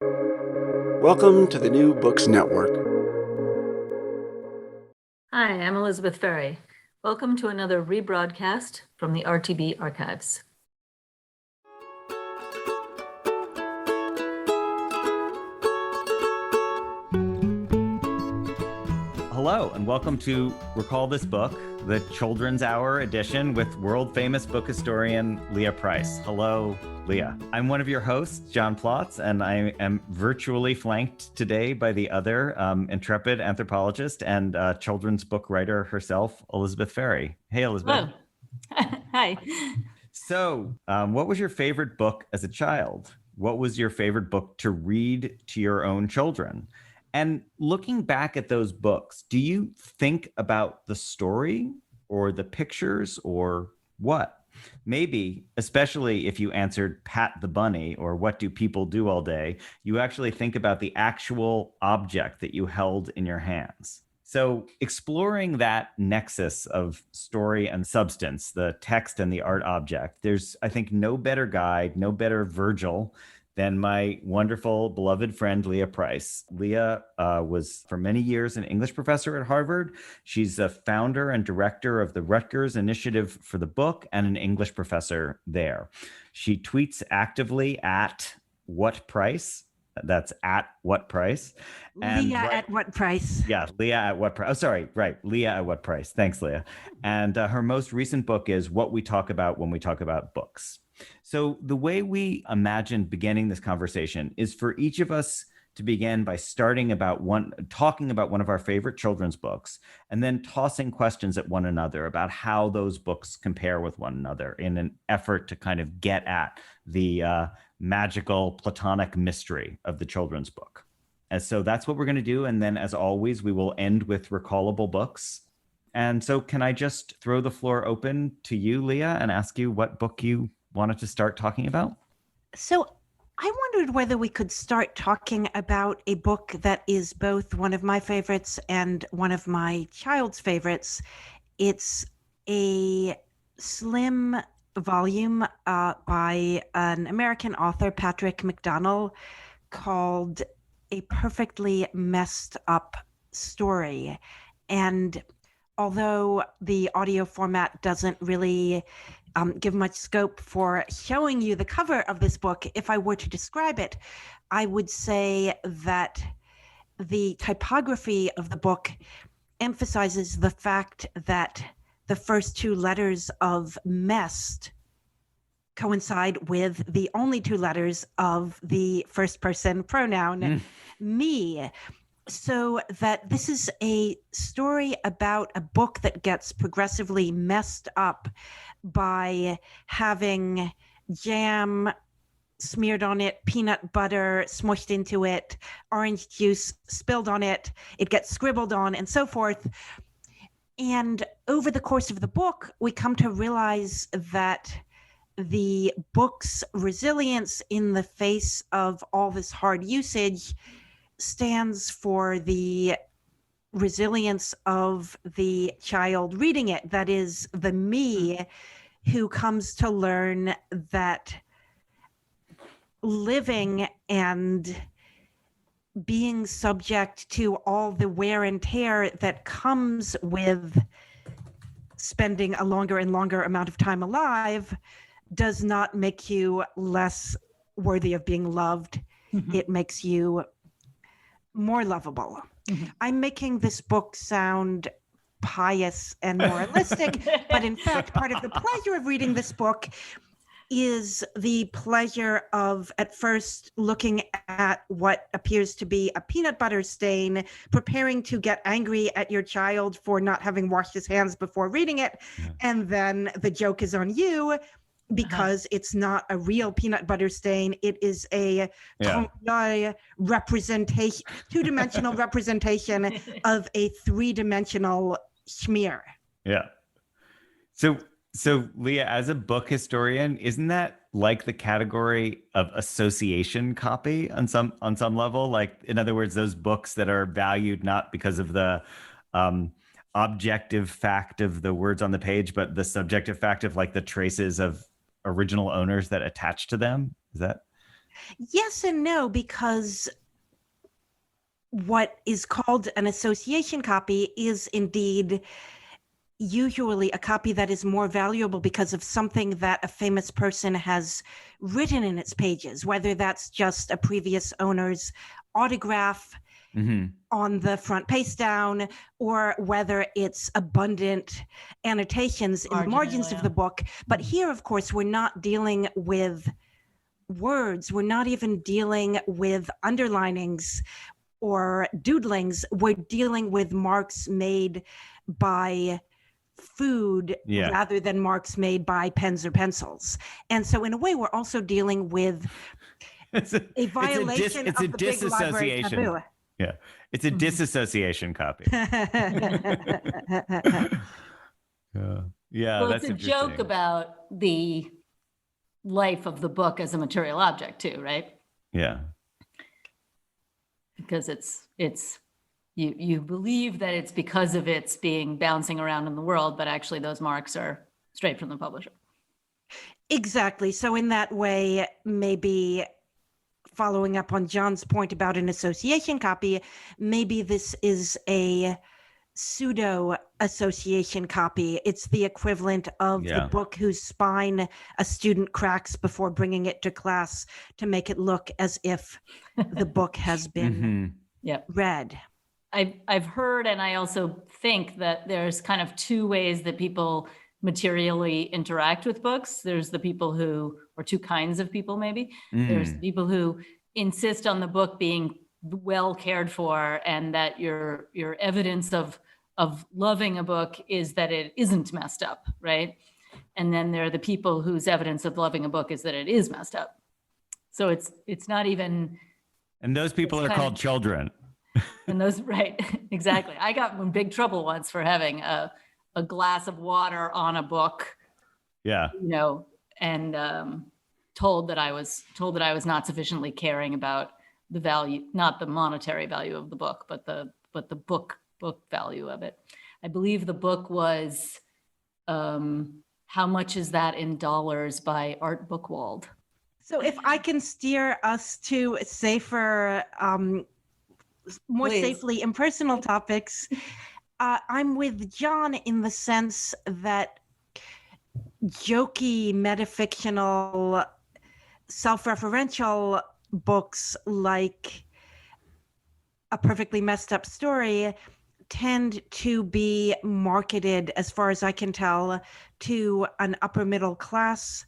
Welcome to the New Books Network. Hi, I'm Elizabeth Ferry. Welcome to another rebroadcast from the RTB archives. Hello, and welcome to Recall This Book, the Children's Hour edition with world-famous book historian Leah Price. Hello, Leah. I'm one of your hosts, John Plotz, and I am virtually flanked today by the other intrepid anthropologist and children's book writer herself, Elizabeth Ferry. Hey, Elizabeth. Hello. Hi. So, what was your favorite book as a child? What was your favorite book to read to your own children? And looking back at those books, do you think about the story or the pictures or what? Maybe, especially if you answered Pat the Bunny or What Do People Do All Day, you actually think about the actual object that you held in your hands. So exploring that nexus of story and substance, the text and the art object, there's, I think, no better guide, no better Virgil than my wonderful, beloved friend, Leah Price. Leah was for many years an English professor at Harvard. She's a founder and director of the Rutgers Initiative for the Book and an English professor there. She tweets actively at What Price. That's at What Price. And Leah at What Price. Yeah, Leah at What Price. Oh, sorry. Right. Leah at What Price. Thanks, Leah. And her most recent book is What We Talk About When We Talk About Books. So the way we imagined beginning this conversation is for each of us to begin by talking about one of our favorite children's books, and then tossing questions at one another about how those books compare with one another in an effort to kind of get at the magical platonic mystery of the children's book. And so that's what we're going to do. And then, as always, we will end with Recallable Books. And so can I just throw the floor open to you, Leah, and ask you what book you wanted to start talking about? So I wondered whether we could start talking about a book that is both one of my favorites and one of my child's favorites. It's a slim volume by an American author, Patrick McDonnell, called A Perfectly Messed Up Story. And although the audio format doesn't really give much scope for showing you the cover of this book, if I were to describe it, I would say that the typography of the book emphasizes the fact that the first two letters of messed coincide with the only two letters of the first person pronoun, me. So that this is a story about a book that gets progressively messed up by having jam smeared on it, peanut butter smushed into it, orange juice spilled on it, it gets scribbled on, and so forth. And over the course of the book, we come to realize that the book's resilience in the face of all this hard usage stands for the resilience of the child reading it. That is, the me who comes to learn that living and being subject to all the wear and tear that comes with spending a longer and longer amount of time alive does not make you less worthy of being loved. It makes you more lovable. I'm making this book sound pious and moralistic, but in fact, part of the pleasure of reading this book is the pleasure of at first looking at what appears to be a peanut butter stain, preparing to get angry at your child for not having washed his hands before reading it. And then the joke is on you because it's not a real peanut butter stain. It is a representation, two-dimensional representation of a three-dimensional smear. Yeah. So Leah, as a book historian, isn't that like the category of association copy on some level? Like, in other words, those books that are valued not because of the objective fact of the words on the page, but the subjective fact of like the traces of original owners that attach to them. Is that? Yes and no, because what is called an association copy is indeed usually a copy that is more valuable because of something that a famous person has written in its pages, whether that's just a previous owner's autograph on the front page down, or whether it's abundant annotations in the margins of the book. But here, of course, we're not dealing with words. We're not even dealing with underlinings or doodlings. We're dealing with marks made by food rather than marks made by pens or pencils. And so in a way, we're also dealing with a violation of the big library taboo. Yeah, it's a disassociation copy. Yeah, Well, that's it's a interesting. joke about the life of the book as a material object too, right? Yeah. Because it's you believe that it's because of its being bouncing around in the world, but actually those marks are straight from the publisher. Exactly. So in that way, maybe following up on John's point about an association copy, maybe this is a pseudo association copy. It's the equivalent of the book whose spine a student cracks before bringing it to class to make it look as if the book has been read. I've heard, and I also think that there's kind of two ways that people materially interact with books. There's the people who, or two kinds of people maybe. There's the people who insist on the book being well cared for, and that your evidence of loving a book is that it isn't messed up, right? And then there are the people whose evidence of loving a book is that it is messed up. So it's not even. And those people are called children. And those, right, exactly. I got in big trouble once for having a glass of water on a book. Yeah. You know, and told that I was not sufficiently caring about the value, not the monetary value of the book, but the book value of it. I believe the book was How Much Is That in Dollars by Art Bookwald. So if I can steer us to safer, more safely impersonal topics, I'm with John in the sense that jokey, metafictional, self-referential books like A Perfectly Messed Up Story tend to be marketed, as far as I can tell, to an upper middle class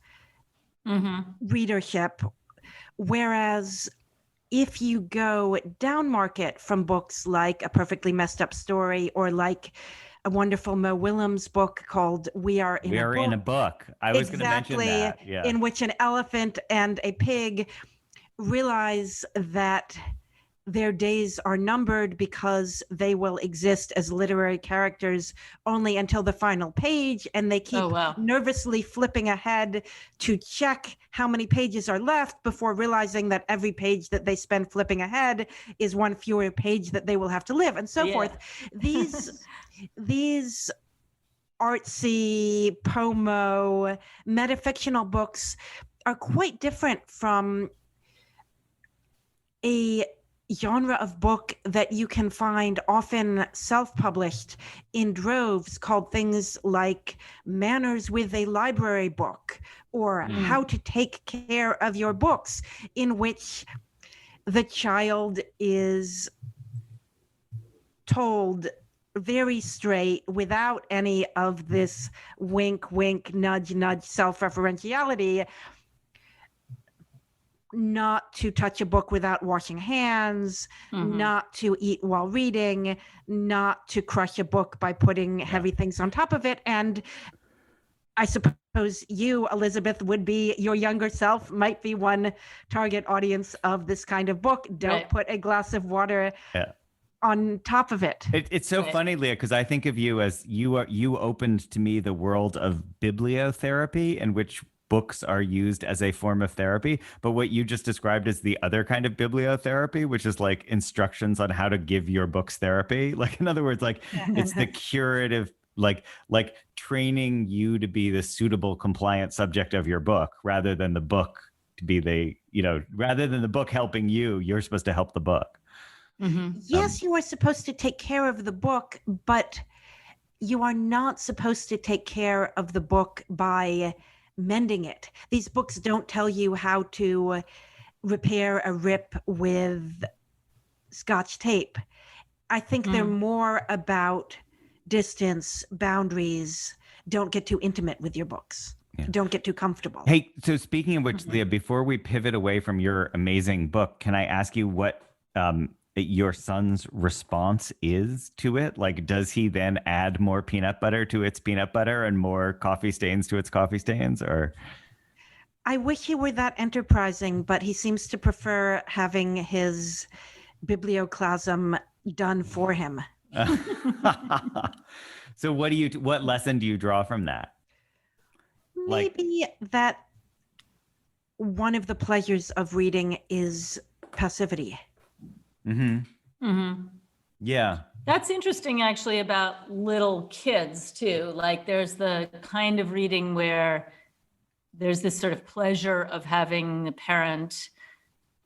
readership. Whereas if you go down market from books like A Perfectly Messed Up Story, or like a wonderful Mo Willems book called We Are in a Book. I was going to mention that. Yeah. In which an elephant and a pig realize that their days are numbered because they will exist as literary characters only until the final page, and they keep nervously flipping ahead to check how many pages are left before realizing that every page that they spend flipping ahead is one fewer page that they will have to live, and so forth. These artsy, pomo, metafictional books are quite different from a genre of book that you can find often self-published in droves, called things like Manners with a Library Book, or How to Take Care of Your Books, in which the child is told very straight, without any of this wink, wink, nudge, nudge self-referentiality, not to touch a book without washing hands, not to eat while reading, not to crush a book by putting heavy things on top of it. And I suppose you, Elizabeth, would be, your younger self might be one target audience of this kind of book. Don't put a glass of water on top of it. It's so funny, Leah, because I think of you as you opened to me the world of bibliotherapy, in which books are used as a form of therapy. But what you just described is the other kind of bibliotherapy, which is like instructions on how to give your books therapy. Like, in other words, like it's the curative, like training you to be the suitable, compliant subject of your book, rather than the book to be the, rather than the book helping you, you're supposed to help the book. Mm-hmm. Yes, you are supposed to take care of the book, but you are not supposed to take care of the book by mending it. These books don't tell you how to repair a rip with Scotch tape. I think they're more about distance, boundaries. Don't get too intimate with your books. Yeah. Don't get too comfortable. Hey, so speaking of which, Leah, before we pivot away from your amazing book, can I ask you what your son's response is to it? Like, does he then add more peanut butter to its peanut butter and more coffee stains to its coffee stains, or? I wish he were that enterprising, but he seems to prefer having his biblioclasm done for him. So what lesson do you draw from that? Maybe that one of the pleasures of reading is passivity. Mm-hmm. Mm-hmm. Yeah. That's interesting, actually, about little kids, too. Like, there's the kind of reading where there's this sort of pleasure of having the parent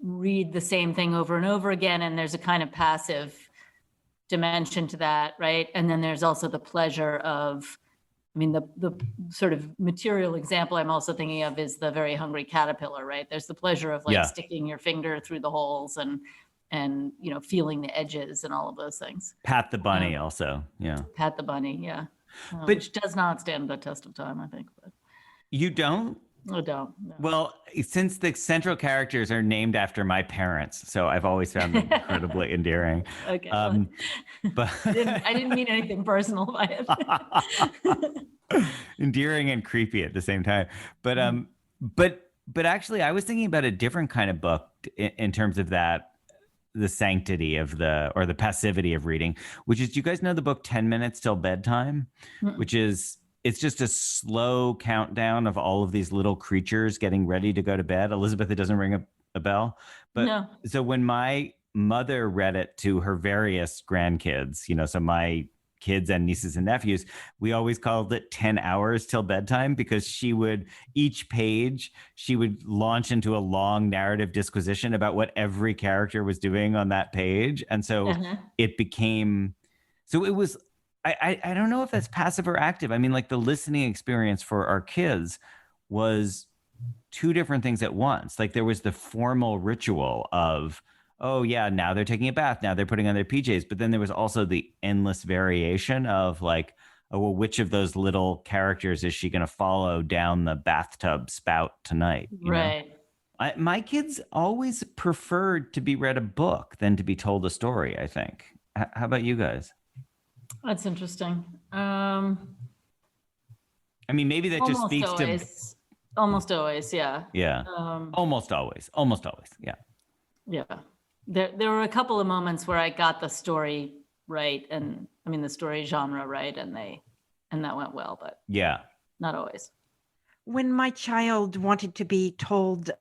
read the same thing over and over again, and there's a kind of passive dimension to that, right? And then there's also the pleasure of, the sort of material example I'm also thinking of is the Very Hungry Caterpillar, right? There's the pleasure of sticking your finger through the holes and feeling the edges and all of those things. Pat the Bunny also, yeah. Pat the Bunny, yeah. But which does not stand the test of time, I think. But you don't? I don't. No. Well, since the central characters are named after my parents, so I've always found them incredibly endearing. Okay. But I didn't mean anything personal by it. Endearing and creepy at the same time. But but actually, I was thinking about a different kind of book in terms of that, the sanctity of the passivity of reading, which is, do you guys know the book 10 Minutes Till Bedtime? Which is, it's just a slow countdown of all of these little creatures getting ready to go to bed. Elizabeth, it doesn't ring a bell. But no. So when my mother read it to her various grandkids, so my kids and nieces and nephews, we always called it 10 hours till bedtime, because each page, she would launch into a long narrative disquisition about what every character was doing on that page. And so it became, so it was, I don't know if that's passive or active. Like the listening experience for our kids was two different things at once. Like there was the formal ritual of, oh yeah, now they're taking a bath, now they're putting on their PJs. But then there was also the endless variation of like, oh, well, which of those little characters is she going to follow down the bathtub spout tonight? Right. My kids always preferred to be read a book than to be told a story, I think. How about you guys? That's interesting. Maybe that just speaks always. Almost always, yeah. Yeah. Almost always, yeah. Yeah. There were a couple of moments where I got the story right, and the story genre right, and that went well, but yeah, not always. When my child wanted to be told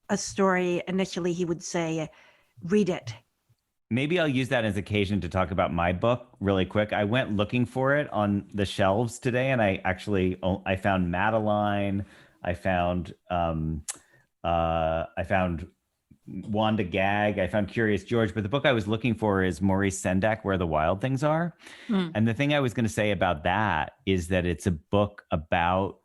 a story, initially he would say, "Read it." Maybe I'll use that as occasion to talk about my book really quick. I went looking for it on the shelves today, and I found Madeline. I found Wanda Gag. I found Curious George. But the book I was looking for is Maurice Sendak, Where the Wild Things Are. And the thing I was going to say about that is that it's a book about,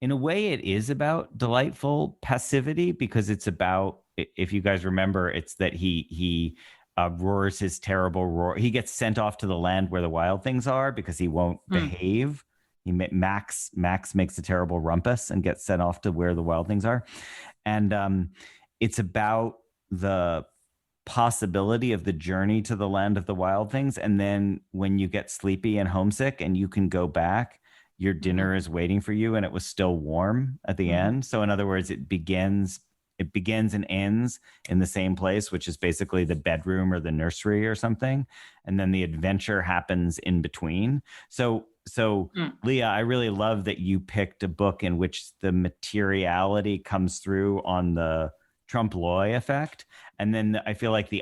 in a way, it is about delightful passivity, because it's about, if you guys remember, it's that he roars his terrible roar. He gets sent off to the land where the wild things are because he won't behave. Max makes a terrible rumpus and gets sent off to where the wild things are. And it's about the possibility of the journey to the land of the wild things. And then when you get sleepy and homesick and you can go back, your dinner is waiting for you and it was still warm at the end. So in other words, it begins and ends in the same place, which is basically the bedroom or the nursery or something. And then the adventure happens in between. So Leah, I really love that you picked a book in which the materiality comes through on the trompe-l'oeil effect. And then I feel like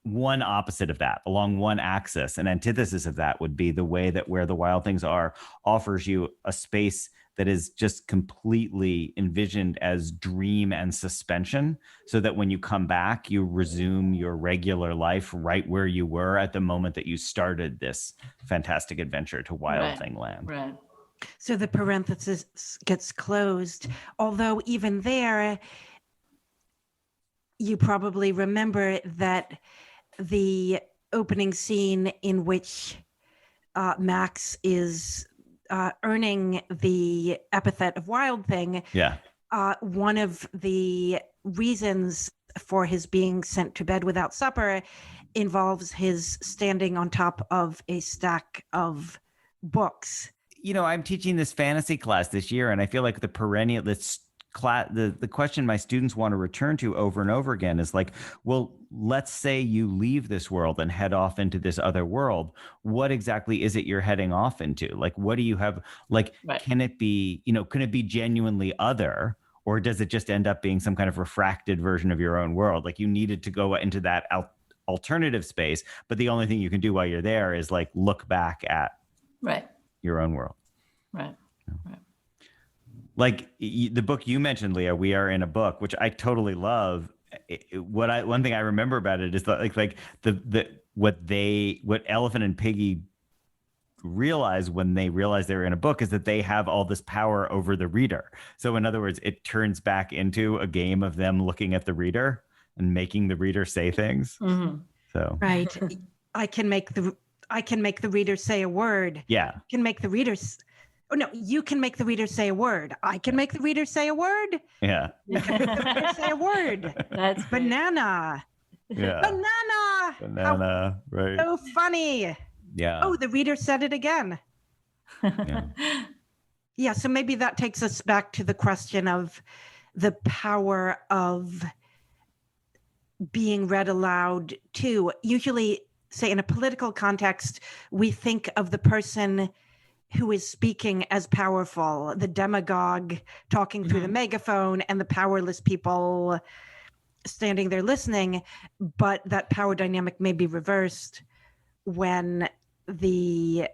one opposite of that, along one axis, an antithesis of that would be the way that Where the Wild Things Are offers you a space that is just completely envisioned as dream and suspension, so that when you come back, you resume your regular life right where you were at the moment that you started this fantastic adventure to Wild Thing Land. Right. So the parenthesis gets closed, although even there, you probably remember that the opening scene in which Max is earning the epithet of Wild Thing, Yeah. one of the reasons for his being sent to bed without supper involves his standing on top of a stack of books. You know, I'm teaching this fantasy class this year, and I feel like the question my students want to return to over and over again is like, well, let's say you leave this world and head off into this other world. What exactly is it you're heading off into? Like, what do you have? Like, can it be, can it be genuinely other, or does it just end up being some kind of refracted version of your own world? Like, you needed to go into that alternative space, but the only thing you can do while you're there is like look back at your own world. Right. Like the book you mentioned, Leah, We Are in a Book, which I totally love. One thing I remember about it is that what Elephant and Piggy realize when they realize they're in a book is that they have all this power over the reader. So in other words, it turns back into a game of them looking at the reader and making the reader say things. Mm-hmm. So I can make the reader say a word. Yeah. Can make the readers. Oh no, you can make the reader say a word. I can make the reader say a word. Yeah. You can make the reader say a word. That's banana. Yeah. Banana. Right. So funny. Yeah. Oh, the reader said it again. Yeah. Yeah. So maybe that takes us back to the question of the power of being read aloud too. Usually, say in a political context, we think of the person who is speaking as powerful, the demagogue talking through the megaphone, and the powerless people standing there listening. But that power dynamic may be reversed when the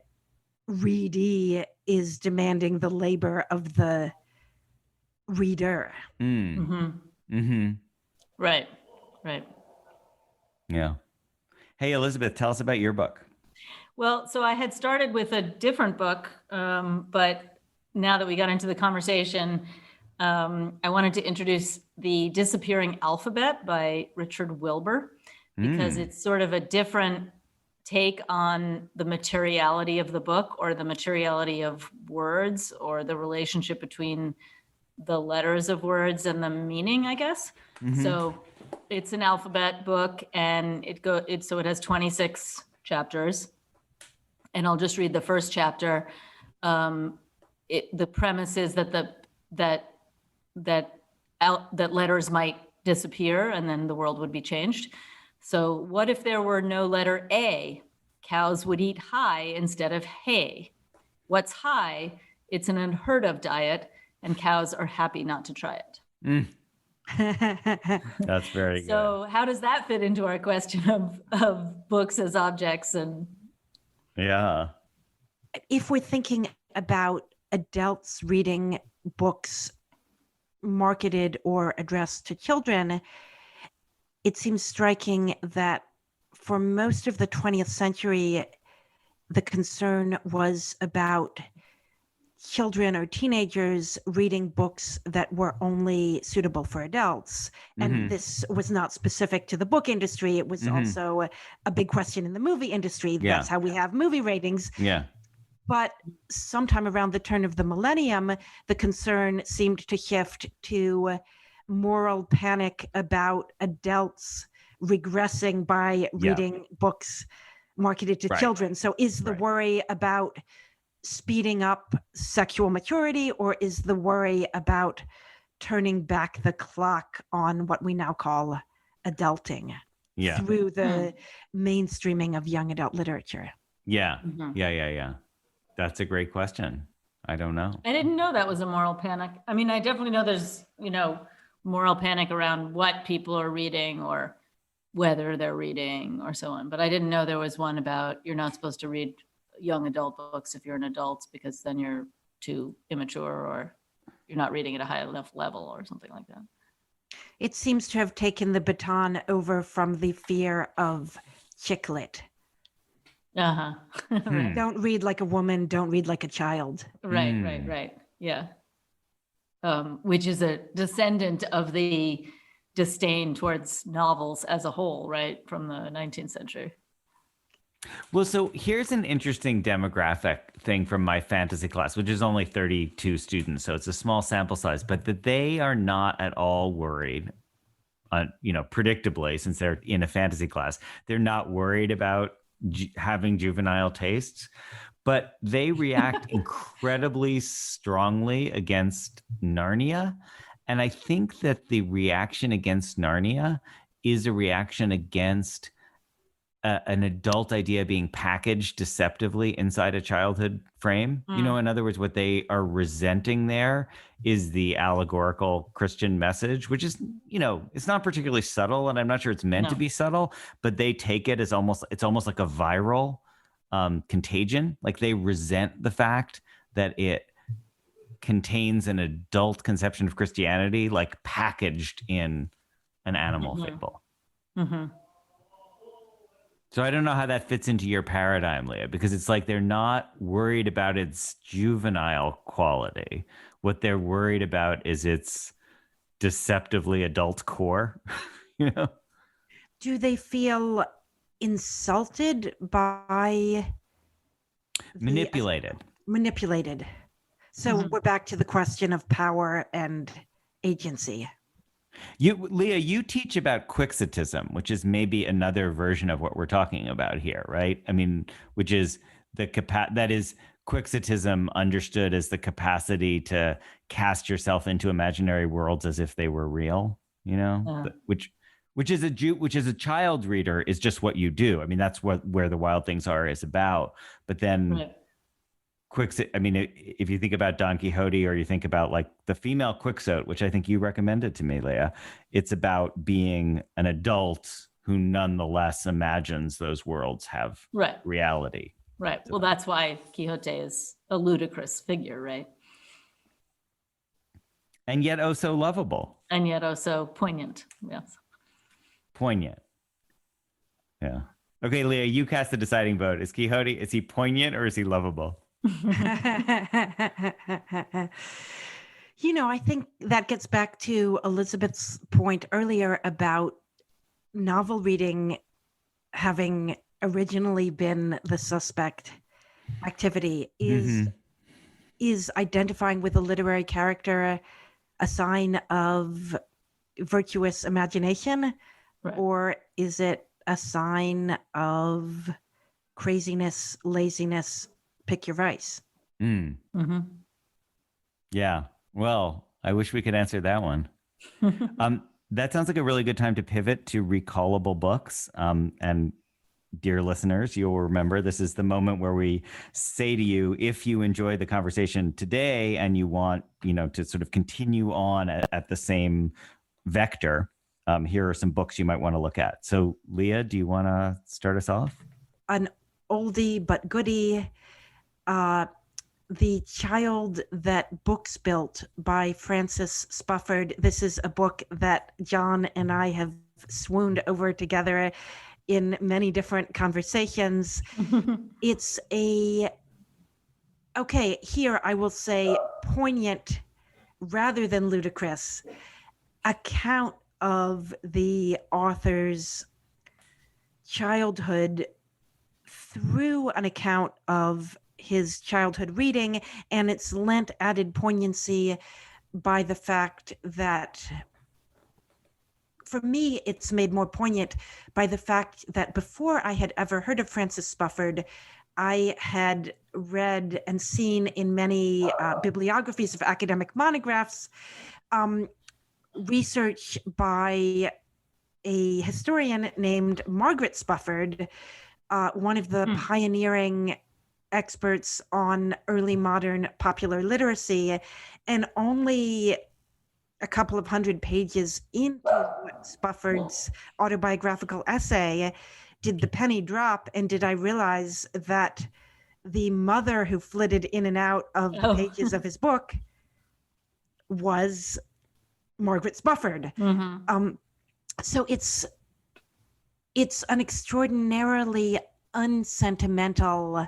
readee is demanding the labor of the reader. Right. Yeah. Hey, Elizabeth, tell us about your book. Well, so I had started with a different book, but now that we got into the conversation, I wanted to introduce The Disappearing Alphabet by Richard Wilbur, because it's sort of a different take on the materiality of the book, or the materiality of words, or the relationship between the letters of words and the meaning, I guess. So it's an alphabet book, and it has 26 chapters. And I'll just read the first chapter. The premise is that letters might disappear, and then the world would be changed. So what if there were no letter A? Cows would eat hay instead of hay. What's hay? It's an unheard of diet, and cows are happy not to try it. That's very good. So how does that fit into our question of books as objects? And yeah, if we're thinking about adults reading books marketed or addressed to children, it seems striking that for most of the 20th century, the concern was about children or teenagers reading books that were only suitable for adults. And this was not specific to the book industry. It was also a big question in the movie industry. Yeah. That's how we have movie ratings. Yeah. But sometime around the turn of the millennium, the concern seemed to shift to moral panic about adults regressing by reading books marketed to children. So is the worry about speeding up sexual maturity, or is the worry about turning back the clock on what we now call adulting through the mainstreaming of young adult literature? Yeah. That's a great question. I don't know. I didn't know that was a moral panic. I mean, I definitely know there's, moral panic around what people are reading or whether they're reading or so on. But I didn't know there was one about you're not supposed to read young adult books if you're an adult, because then you're too immature or you're not reading at a high enough level or something like that. It seems to have taken the baton over from the fear of chick lit. Uh-huh. Right. Don't read like a woman, don't read like a child. Right. Yeah. Which is a descendant of the disdain towards novels as a whole, right, from the 19th century. Well, so here's an interesting demographic thing from my fantasy class, which is only 32 students, so it's a small sample size, but that they are not at all worried, predictably, since they're in a fantasy class, they're not worried about having juvenile tastes, but they react incredibly strongly against Narnia. And I think that the reaction against Narnia is a reaction against an adult idea being packaged deceptively inside a childhood frame. In other words, what they are resenting there is the allegorical Christian message, which is, it's not particularly subtle, and I'm not sure it's meant to be subtle, but they take it as it's almost like a viral contagion. Like they resent the fact that it contains an adult conception of Christianity, like packaged in an animal fable. Mm-hmm. So I don't know how that fits into your paradigm, Leah, because it's like they're not worried about its juvenile quality. What they're worried about is its deceptively adult core. Do they feel insulted by manipulated? Manipulated. So we're back to the question of power and agency. Leah, you teach about quixotism, which is maybe another version of what we're talking about here, right? I mean, which is that is quixotism understood as the capacity to cast yourself into imaginary worlds as if they were real, which is a child reader is just what you do. I mean, that's where The Wild Things Are is about. But then if you think about Don Quixote, or you think about like the female Quixote, which I think you recommended to me, Leah, it's about being an adult who nonetheless imagines those worlds have reality. Right. Well, that's why Quixote is a ludicrous figure, right? And yet oh so lovable. And yet oh so poignant. Yes. Poignant. Yeah. Okay, Leah, you cast the deciding vote. Is he poignant or is he lovable? I think that gets back to Elizabeth's point earlier about novel reading having originally been the suspect activity. Is identifying with a literary character a sign of virtuous imagination, or is it a sign of craziness, laziness? Pick your vice. Yeah. Well, I wish we could answer that one. That sounds like a really good time to pivot to Recallable Books. And dear listeners, you'll remember this is the moment where we say to you, if you enjoyed the conversation today and you want, to sort of continue on at the same vector, here are some books you might want to look at. So, Leah, do you want to start us off? An oldie but goodie. The Child That Books Built by Frances Spufford. This is a book that John and I have swooned over together in many different conversations. It's here I will say poignant rather than ludicrous account of the author's childhood through an account of his childhood reading, and it's lent added poignancy by the fact that, for me, it's made more poignant by the fact that before I had ever heard of Frances Spufford, I had read and seen in many bibliographies of academic monographs research by a historian named Margaret Spufford, one of the pioneering experts on early modern popular literacy, and only a couple of hundred pages into Spufford's autobiographical essay did the penny drop, and did I realize that the mother who flitted in and out of the pages of his book was Margaret Spofford. So it's an extraordinarily unsentimental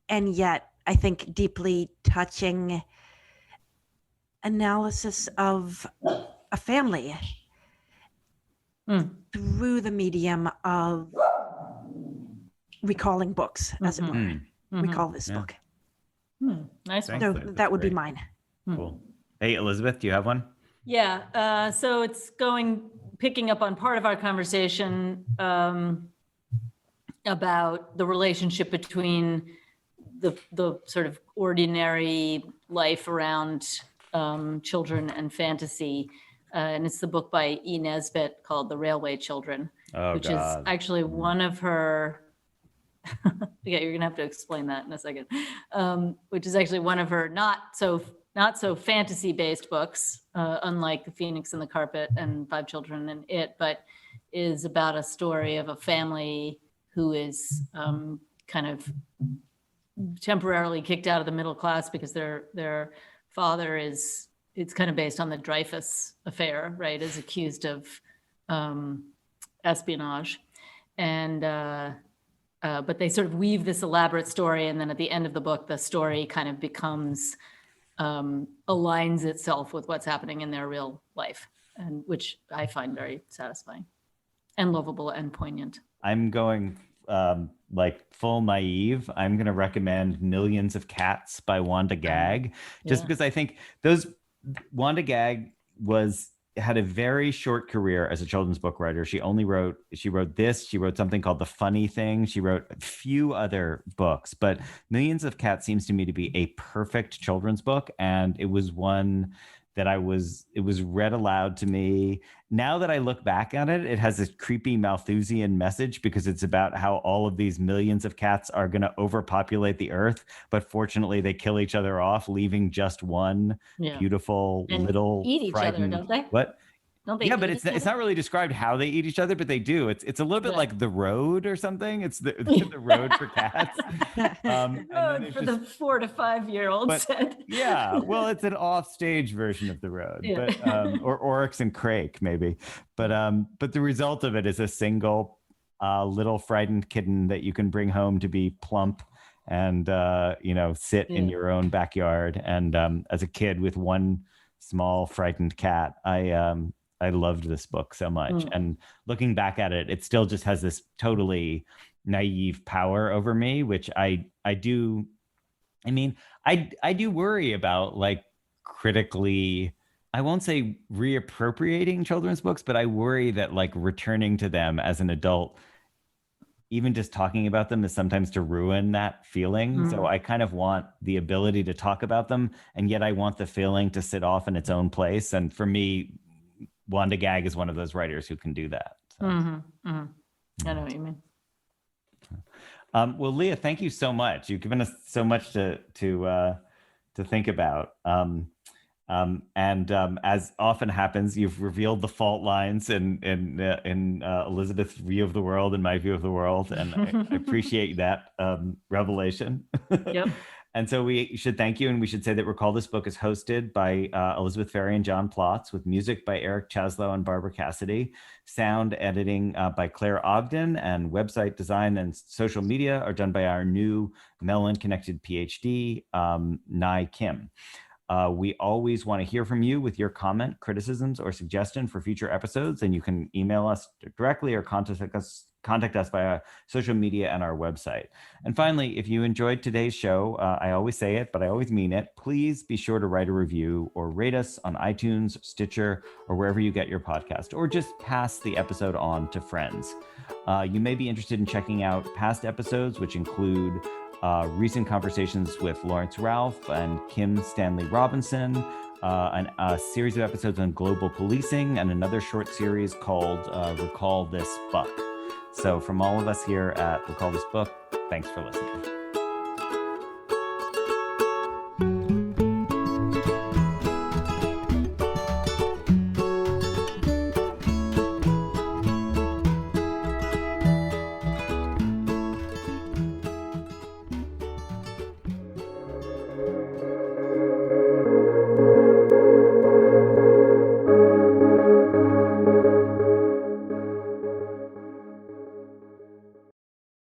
and yet I think deeply touching analysis of a family through the medium of recalling books, as it were. Recall this book. Nice one. So that would be mine. Cool. Hey, Elizabeth, do you have one? Yeah. So it's picking up on part of our conversation about the relationship between the sort of ordinary life around children and fantasy. And it's the book by E. Nesbit called The Railway Children, which is actually one of her, yeah, you're gonna have to explain that in a second, which is actually one of her not so fantasy-based books, unlike The Phoenix and the Carpet and Five Children and It, but is about a story of a family who is kind of temporarily kicked out of the middle class because their father is, it's kind of based on the Dreyfus affair, right, is accused of espionage. And but they sort of weave this elaborate story, and then at the end of the book, the story kind of becomes aligns itself with what's happening in their real life, and which I find very satisfying and lovable and poignant. I'm going like full naive. I'm going to recommend Millions of Cats by Wanda Gag, just because I think Wanda Gag had a very short career as a children's book writer. She wrote this, she wrote something called The Funny Thing. She wrote a few other books, but Millions of Cats seems to me to be a perfect children's book. And it was one that it was read aloud to me. Now that I look back at it, it has this creepy Malthusian message because it's about how all of these millions of cats are going to overpopulate the earth. But fortunately, they kill each other off, leaving just one beautiful and little eat each other, don't they? What? Don't they? Yeah, but it's not really described how they eat each other, but they do. It's a little bit like The Road or something. It's the road for cats. Road for the 4 to 5 year olds. Yeah, well, it's an off-stage version of The Road, but or Oryx and Crake maybe. But the result of it is a single little frightened kitten that you can bring home to be plump and sit in your own backyard. And as a kid with one small frightened cat, I loved this book so much. And looking back at it, it still just has this totally naive power over me, which I do worry about, like, critically, I won't say reappropriating children's books, but I worry that, like, returning to them as an adult, even just talking about them, is sometimes to ruin that feeling. So I kind of want the ability to talk about them, and yet I want the feeling to sit off in its own place. And for me, Wanda Gag is one of those writers who can do that. So. I know what you mean. Well, Leah, thank you so much. You've given us so much to think about. And as often happens, you've revealed the fault lines in Elizabeth's view of the world and my view of the world, and I appreciate that revelation. Yep. And so we should thank you, and we should say that Recall This Book is hosted by Elizabeth Ferry and John Plotz, with music by Eric Chaslow and Barbara Cassidy, sound editing by Claire Ogden, and website design and social media are done by our new Mellon-connected PhD, Nai Kim. We always want to hear from you with your comment, criticisms, or suggestion for future episodes, and you can email us directly or contact us via social media and our website. And finally, if you enjoyed today's show, I always say it, but I always mean it, please be sure to write a review or rate us on iTunes, Stitcher, or wherever you get your podcast, or just pass the episode on to friends. You may be interested in checking out past episodes, which include recent conversations with Lawrence Ralph and Kim Stanley Robinson, a series of episodes on global policing, and another short series called Recall This Book. So from all of us here at Recall This Book, thanks for listening.